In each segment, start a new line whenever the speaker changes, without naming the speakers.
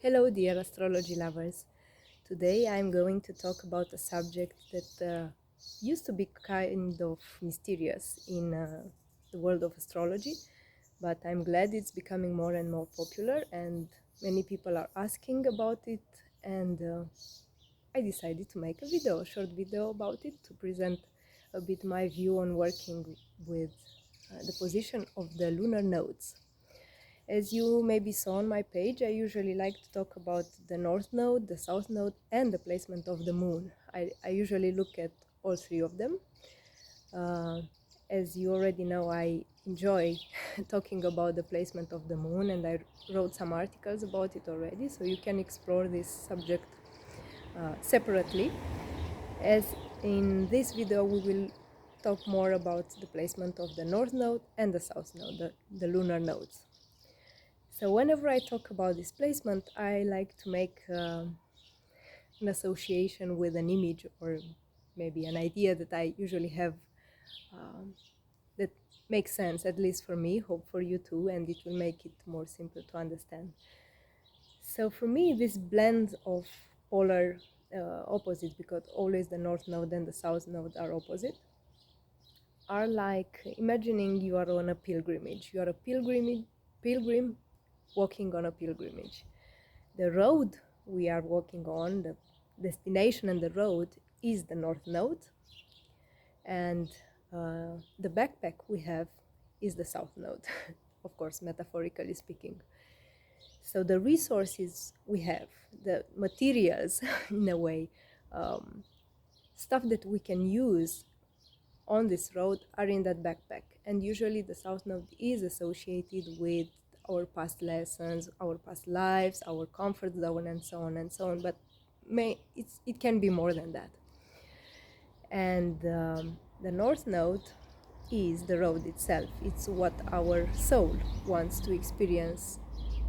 Hello, dear astrology lovers. Today I'm going to talk about a subject that used to be kind of mysterious in the world of astrology, but I'm glad it's becoming more and more popular, and many people are asking about it. And I decided to make a short video about it to present a bit my view on working with the position of the lunar nodes. As you maybe saw on my page, I usually like to talk about the North Node, the South Node, and the placement of the Moon. I usually look at all three of them. Uh, as you already know, I enjoy talking about the placement of the Moon, and I wrote some articles about it already, so you can explore this subject separately. As in this video, we will talk more about the placement of the North Node and the South Node, the lunar nodes. So whenever I talk about displacement, I like to make an association with an image or maybe an idea that I usually have that makes sense, at least for me, hope for you too, and it will make it more simple to understand. So for me, this blend of polar opposites, because always the North Node and the South Node are opposite, are like imagining you are on a pilgrimage. You are a pilgrim walking on a pilgrimage. The road we are walking on, the destination and the road, is the North Node, and the backpack we have is the South Node, of course, metaphorically speaking. So the resources we have, the materials, in a way, stuff that we can use on this road are in that backpack. And usually the South Node is associated with our past lessons, our past lives, our comfort zone, and so on and so on. But it can be more than that. And the North Node is the road itself. It's what our soul wants to experience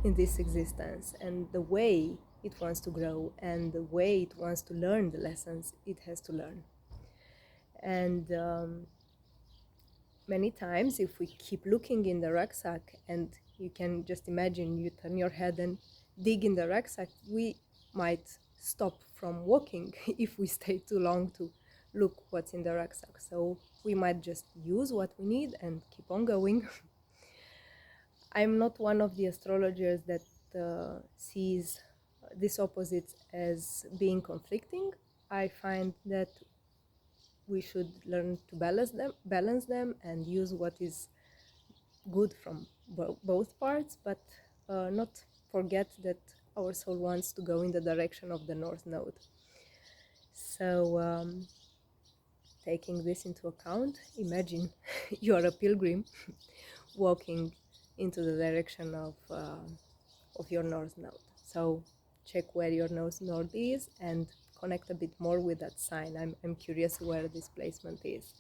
in this existence, and the way it wants to grow, and the way it wants to learn the lessons it has to learn. And many times, if we keep looking in the rucksack, and you can just imagine you turn your head and dig in the rucksack, we might stop from walking if we stay too long to look what's in the rucksack. So we might just use what we need and keep on going. I'm not one of the astrologers that sees these opposites as being conflicting. I find that we should learn to balance them and use what is good from both parts, but not forget that our soul wants to go in the direction of the North Node. So taking this into account, imagine you are a pilgrim walking into the direction of your North Node. So check where your North Node is and connect a bit more with that sign. I'm curious where this placement is.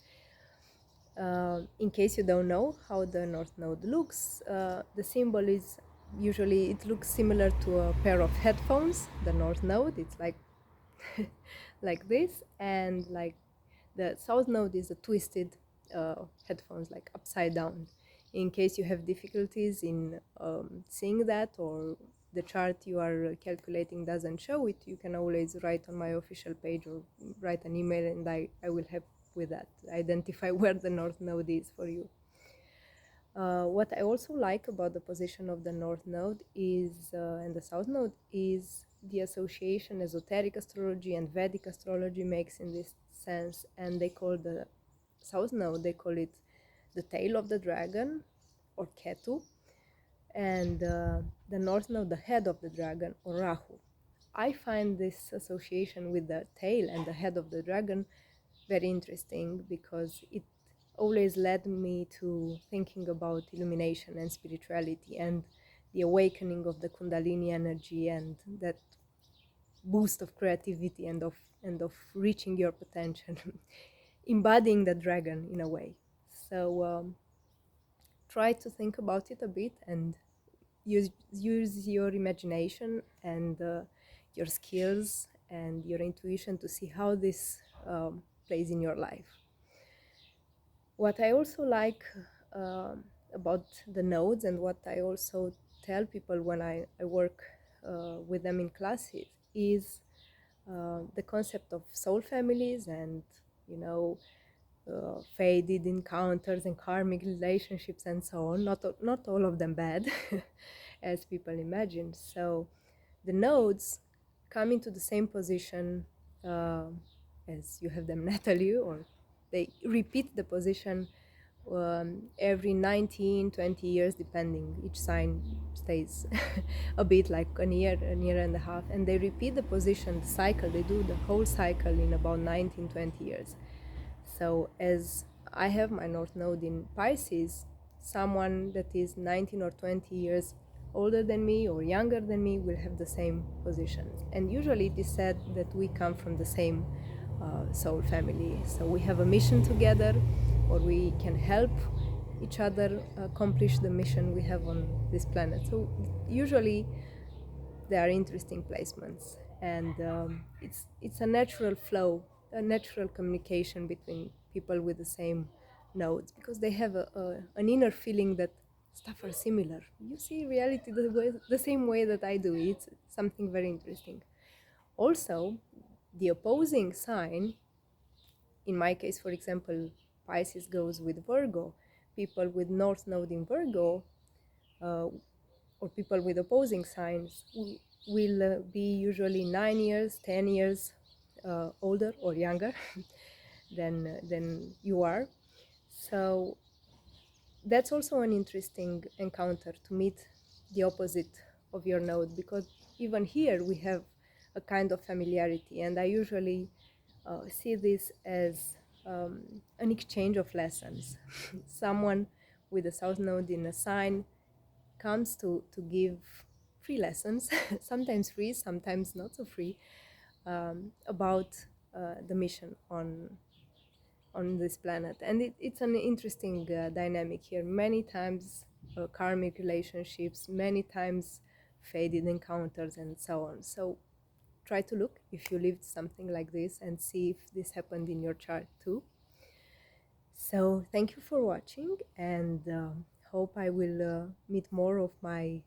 In case you don't know how the North Node looks, the symbol is usually, it looks similar to a pair of headphones. The North Node, it's like like this, and like the South Node is a twisted headphones, like upside down. In case you have difficulties in seeing that, or the chart you are calculating doesn't show it, you can always write on my official page or write an email, and I will help with that, identify where the North Node is for you. What I also like about the position of the North Node is, and the South Node, is the association esoteric astrology and Vedic astrology makes in this sense. And they call the South Node, they call it the tail of the dragon, or Ketu, and the North Node, the head of the dragon, or Rahu. I find this association with the tail and the head of the dragon very interesting, because it always led me to thinking about illumination and spirituality and the awakening of the Kundalini energy and that boost of creativity and of reaching your potential, embodying the dragon in a way. So try to think about it a bit and use your imagination and your skills and your intuition to see how this plays in your life. What I also like about the nodes, and what I also tell people when I work with them in classes is the concept of soul families and, you know, faded encounters and karmic relationships and so on. Not all of them bad, as people imagine. So the nodes come into the same position as you have them Natalie, or they repeat the position every 19, 20 years, depending. Each sign stays a bit like a year and a half, and they repeat the position, the cycle. They do the whole cycle in about 19, 20 years. So as I have my North Node in Pisces, someone that is 19 or 20 years older than me or younger than me will have the same position. And usually it is said that we come from the same soul family. So we have a mission together, or we can help each other accomplish the mission we have on this planet. So usually they are interesting placements, and it's a natural flow, a natural communication between people with the same nodes, because they have an inner feeling that stuff are similar. You see reality the same way that I do. It's something very interesting. Also, the opposing sign, in my case, for example, Pisces goes with Virgo. People with North Node in Virgo, uh, or people with opposing signs, will be usually 9 years, 10 years older or younger than you are. So that's also an interesting encounter, to meet the opposite of your node, because even here we have a kind of familiarity, and I usually see this as an exchange of lessons. Someone with a south node in a sign comes to give free lessons, sometimes free, sometimes not so free, about the mission on this planet. And it's an interesting dynamic here. Many times karmic relationships, many times faded encounters, and so on. So try to look if you lived something like this and see if this happened in your chart too. So thank you for watching, and hope I will meet more of my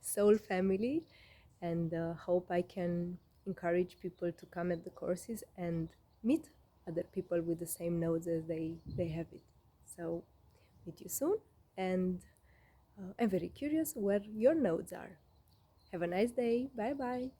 soul family, and hope I can encourage people to come at the courses and meet other people with the same nodes as they have it. So meet you soon, and I'm very curious where your nodes are. Have a nice day. Bye bye.